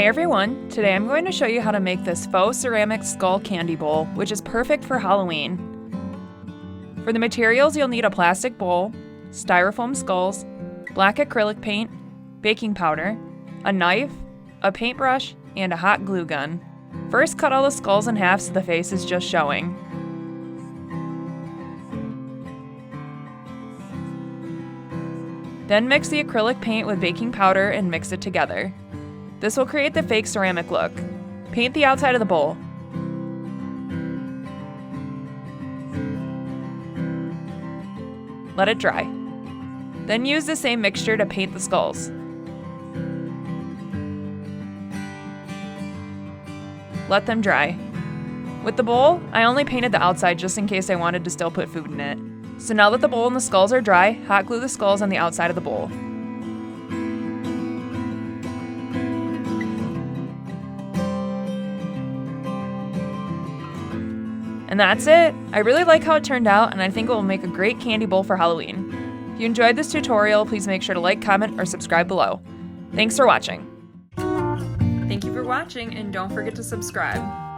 Hey everyone! Today I'm going to show you how to make this faux ceramic skull candy bowl, which is perfect for Halloween. For the materials, you'll need a plastic bowl, styrofoam skulls, black acrylic paint, baking powder, a knife, a paintbrush, and a hot glue gun. First, cut all the skulls in half so the face is just showing. Then mix the acrylic paint with baking powder and mix it together. This will create the fake ceramic look. Paint the outside of the bowl. Let it dry. Then use the same mixture to paint the skulls. Let them dry. With the bowl, I only painted the outside just in case I wanted to still put food in it. So now that the bowl and the skulls are dry, hot glue the skulls on the outside of the bowl. And that's it! I really like how it turned out, and I think it will make a great candy bowl for Halloween. If you enjoyed this tutorial, please make sure to like, comment, or subscribe below. Thanks for watching! Thank you for watching, and don't forget to subscribe.